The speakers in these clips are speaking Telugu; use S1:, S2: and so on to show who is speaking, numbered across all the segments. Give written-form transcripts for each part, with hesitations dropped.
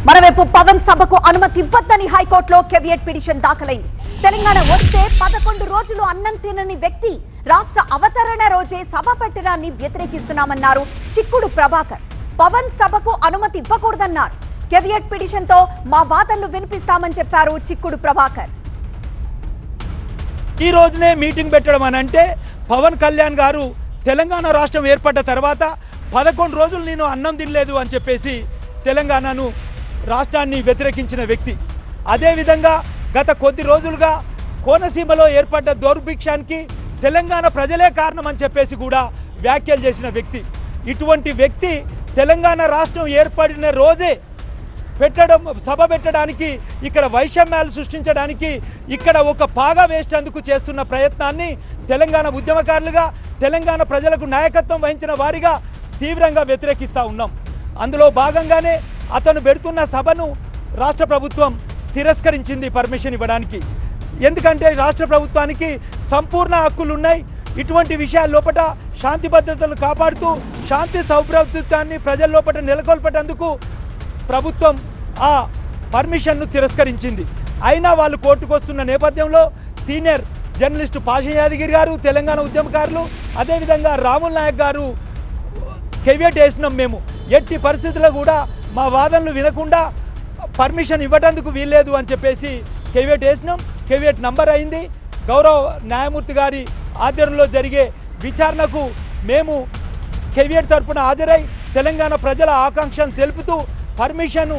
S1: మరోవైపు పవన్ సభకు అనుమతి ఇవ్వద్దని హైకోర్టులో కేవియట్ పిటిషన్ దాఖలైంది. తెలంగాణ వస్తే 11 రోజులు అన్నం తినని వ్యక్తి రాష్ట్ర అవతరణ రోజే సభ పెట్టడాన్ని వ్యతిరేకిస్తున్నామన్నారు చిక్కుడు ప్రభాకర్. పవన్ సభకు అనుమతి ఇవ్వకూడదన్నారు. కేవియట్ పిటిషన్ తో మా వాదనలు వినిపిస్తామని చెప్పారు చిక్కుడు ప్రభాకర్.
S2: ఈ రోజునే మీటింగ్ పెట్టడం అని అంటే పవన్ కళ్యాణ్ గారు తెలంగాణ రాష్ట్రం ఏర్పడ్డ తర్వాత 11 రోజులు నేను అన్నం తినలేదు అని చెప్పేసి తెలంగాణను రాష్ట్రాన్ని వ్యతిరేకించిన వ్యక్తి. అదేవిధంగా గత కొద్ది రోజులుగా కోనసీమలో ఏర్పడ్డ దౌర్భిక్షానికి తెలంగాణ ప్రజలే కారణం అని చెప్పేసి కూడా వ్యాఖ్యలు చేసిన వ్యక్తి. ఇటువంటి వ్యక్తి తెలంగాణ రాష్ట్రం ఏర్పడిన రోజే సభ పెట్టడానికి, ఇక్కడ వైషమ్యాలు సృష్టించడానికి, ఇక్కడ ఒక పాగా వేసేందుకు చేస్తున్న ప్రయత్నాన్ని తెలంగాణ ఉద్యమకారులుగా, తెలంగాణ ప్రజలకు నాయకత్వం వహించిన వారిగా తీవ్రంగా వ్యతిరేకిస్తూ ఉన్నాం. అందులో భాగంగానే అతను పెడుతున్న సభను రాష్ట్ర ప్రభుత్వం తిరస్కరించింది పర్మిషన్ ఇవ్వడానికి. ఎందుకంటే రాష్ట్ర ప్రభుత్వానికి సంపూర్ణ హక్కులు ఉన్నాయి. ఇటువంటి విషయాల లోపల శాంతి భద్రతలు కాపాడుతూ శాంతి సౌభ్రాతృత్వాన్ని ప్రజల లోపల నెలకొల్పేందుకు ప్రభుత్వం ఆ పర్మిషన్ను తిరస్కరించింది. అయినా వాళ్ళు కోర్టుకు వస్తున్న నేపథ్యంలో సీనియర్ జర్నలిస్టు పాషా యాదగిరి గారు, తెలంగాణ ఉద్యమకారులు, అదేవిధంగా రాముల్ నాయక్ గారు కేవియట్ వేసినాం. మేము ఎట్టి పరిస్థితుల్లో కూడా మా వాదనలు వినకుండా పర్మిషన్ ఇవ్వడానికి వీల్లేదు అని చెప్పేసి కేవియట్ వేసినాం. కేవియట్ నంబర్ అయింది. గౌరవ న్యాయమూర్తి గారి ఆధ్వర్యంలో జరిగే విచారణకు మేము కేవియట్ తరఫున హాజరై తెలంగాణ ప్రజల ఆకాంక్షను తెలుపుతూ పర్మిషన్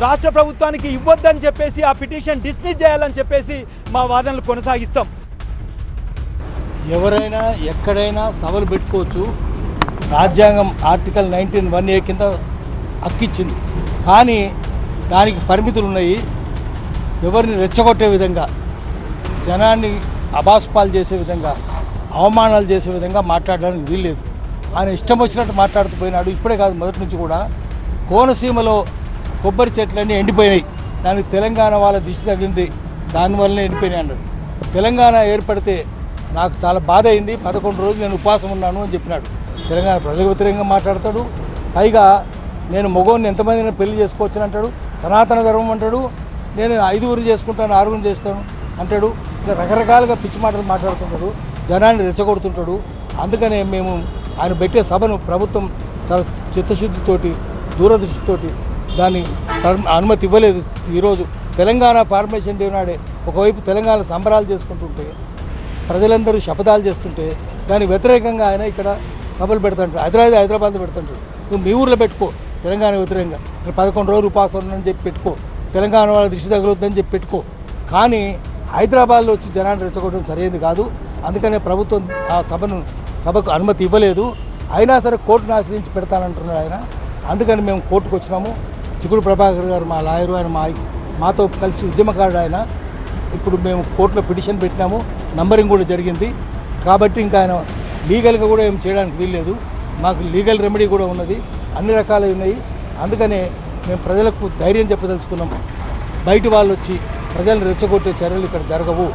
S2: రాష్ట్ర ప్రభుత్వానికి ఇవ్వద్దని చెప్పేసి ఆ పిటిషన్ డిస్మిస్ చేయాలని చెప్పేసి మా వాదనలు కొనసాగిస్తాం.
S3: ఎవరైనా ఎక్కడైనా సభలు పెట్టుకోవచ్చు. రాజ్యాంగం ఆర్టికల్ 19(1)A కింద హక్కిచ్చింది. కానీ దానికి పరిమితులు ఉన్నాయి. ఎవరిని రెచ్చగొట్టే విధంగా, జనాన్ని అబాస్పాలు చేసే విధంగా, అవమానాలు చేసే విధంగా మాట్లాడడానికి వీల్లేదు. ఆయన ఇష్టం వచ్చినట్టు మాట్లాడుతూ పోయినాడు. ఇప్పుడే కాదు, మొదటి నుంచి కూడా కోనసీమలో కొబ్బరి చెట్లన్నీ ఎండిపోయినాయి. దానికి తెలంగాణ వాళ్ళ దిష్టి తగిలింది, దానివల్లనే ఎండిపోయినాయి అన్నాడు. తెలంగాణ ఏర్పడితే నాకు చాలా బాధ అయింది, 11 రోజులు నేను ఉపవాసం ఉన్నాను అని చెప్పినాడు. తెలంగాణ ప్రజలకు వ్యతిరేకంగా మాట్లాడతాడు. పైగా నేను మగోడిని ఎంతమందిని పెళ్లి చేసుకోవచ్చని అంటాడు. సనాతన ధర్మం అంటాడు. నేను 5 చేసుకుంటాను, 6 చేస్తాను అంటాడు. ఇలా రకరకాలుగా పిచ్చి మాటలు మాట్లాడుతుంటాడు, జనాన్ని రెచ్చగొడుతుంటాడు. అందుకనే మేము ఆయన పెట్టే సభను ప్రభుత్వం చాలా చిత్తశుద్ధితోటి, దూరదృష్టితోటి దాన్ని అనుమతి ఇవ్వలేదు. ఈరోజు తెలంగాణ ఫార్మేషన్ డే నాడే ఒకవైపు తెలంగాణ సంబరాలు చేసుకుంటుంటే, ప్రజలందరూ శపథాలు చేస్తుంటే దానికి వ్యతిరేకంగా ఆయన ఇక్కడ సభలు పెడుతుంటారు. హైదరాబాద్లో పెడుతుంటారు. నువ్వు మీ ఊర్లో పెట్టుకో తెలంగాణ వ్యతిరేకంగా. 11 రోజులు ఉపాసం అని చెప్పి పెట్టుకో, తెలంగాణ వాళ్ళ దృష్టి తగలొద్దని చెప్పి పెట్టుకో. కానీ హైదరాబాద్లో వచ్చి జనాన్ని రెచ్చగొట్టడం సరైనది కాదు. అందుకనే ప్రభుత్వం ఆ సభకు అనుమతి ఇవ్వలేదు. అయినా సరే కోర్టును ఆశ్రయించి పెడతానంటున్నాడు ఆయన. అందుకని మేము కోర్టుకు వచ్చినాము. చిక్కుడు ప్రభాకర్ గారు మా లాయరు, ఆయన మాతో కలిసి ఉద్యమకారుడు ఆయన. ఇప్పుడు మేము కోర్టులో పిటిషన్ పెట్టినాము, నంబరింగ్ కూడా జరిగింది. కాబట్టి ఇంకా ఆయన లీగల్గా కూడా ఏం చేయడానికి వీల్లేదు. మాకు లీగల్ రెమెడీ కూడా ఉన్నది, అన్ని రకాలు ఉన్నాయి. అందుకనే మేము ప్రజలకు ధైర్యం చెప్పదలుచుకున్నాము. బయట వాళ్ళు వచ్చి ప్రజలను రెచ్చగొట్టే చర్యలు ఇక్కడ జరగవు.